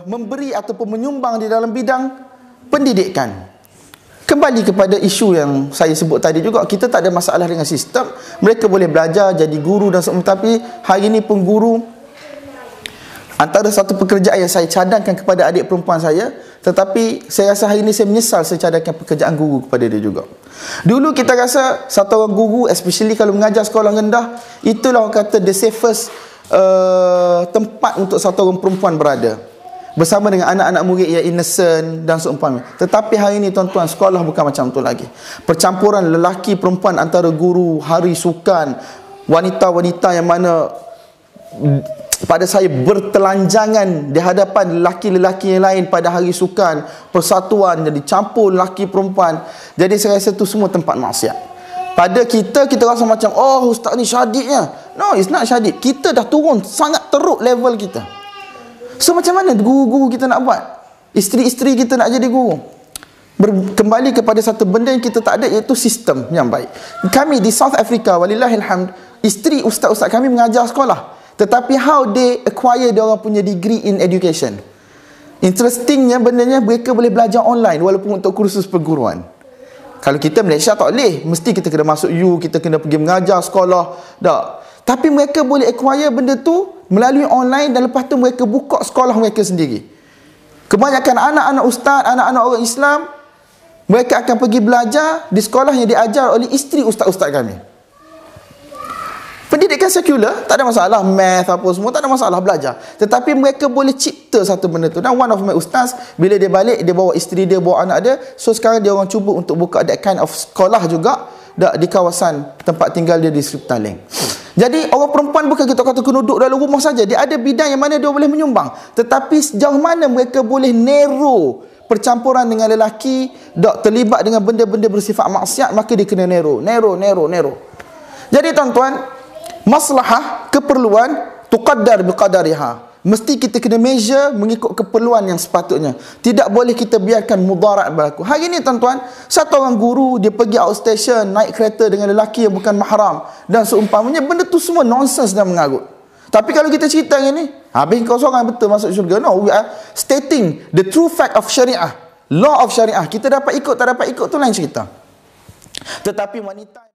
memberi ataupun menyumbang di dalam bidang pendidikan. Kembali kepada isu yang saya sebut tadi juga, kita tak ada masalah dengan sistem. Mereka boleh belajar, jadi guru dan sebagainya. Tapi hari ini pun guru antara satu pekerjaan yang saya cadangkan kepada adik perempuan saya, tetapi saya rasa hari ini saya menyesal saya cadangkan pekerjaan guru kepada dia juga. Dulu kita rasa satu orang guru, especially kalau mengajar sekolah rendah, itulah orang kata the safest tempat untuk satu orang perempuan berada bersama dengan anak-anak murid yang innocent dan seumpamanya. Tetapi hari ini tuan-tuan, sekolah bukan macam tu lagi. Percampuran lelaki perempuan antara guru, hari sukan, wanita-wanita yang mana pada saya bertelanjangan di hadapan lelaki-lelaki yang lain pada hari sukan, persatuan, jadi campur lelaki perempuan. Jadi saya rasa itu semua tempat maksiat. Pada kita rasa macam, oh ustaz ni syadidnya. No, it's not syadid. Kita dah turun sangat teruk level kita. So macam mana guru-guru kita nak buat? Isteri-isteri kita nak jadi guru? Kembali kepada satu benda yang kita tak ada, iaitu sistem yang baik. Kami di South Africa, walillahilhamd, isteri ustaz-ustaz kami mengajar sekolah. Tetapi how they acquire dia orang punya degree in education? Interestingnya bendanya, mereka boleh belajar online walaupun untuk kursus perguruan. Kalau kita Malaysia tak boleh, mesti kita kena masuk U, kita kena pergi mengajar sekolah, tak. Tapi mereka boleh acquire benda tu melalui online, dan lepas tu mereka buka sekolah mereka sendiri. Kebanyakan anak-anak ustaz, anak-anak orang Islam, mereka akan pergi belajar di sekolah yang diajar oleh isteri ustaz-ustaz kami. Pendidikan sekular, tak ada masalah, math apa semua, tak ada masalah belajar. Tetapi mereka boleh cipta satu benda tu. Dan one of my ustaz, bila dia balik, dia bawa isteri dia, bawa anak dia. So sekarang dia orang cuba untuk buka that kind of sekolah juga di kawasan tempat tinggal dia di Sri Petaling. Jadi orang perempuan bukan kita kata kena duduk dalam rumah saja. Dia ada bidang yang mana dia boleh menyumbang. Tetapi sejauh mana mereka boleh narrow percampuran dengan lelaki, tak terlibat dengan benda-benda bersifat maksiat, maka dia kena narrow. Jadi tuan-tuan, maslahah, keperluan, tuqaddar biqadariha. Mesti kita kena measure mengikut keperluan yang sepatutnya. Tidak boleh kita biarkan mudarat berlaku. Hari ini tuan-tuan, satu orang guru, dia pergi outstation, naik kereta dengan lelaki yang bukan mahram dan seumpamanya, benda tu semua nonsense dan mengarut. Tapi kalau kita cerita yang ni, habis kau seorang betul masuk syurga. No, we are stating the true fact of syariah, law of syariah. Kita dapat ikut, tak dapat ikut tu lain cerita. Tetapi wanita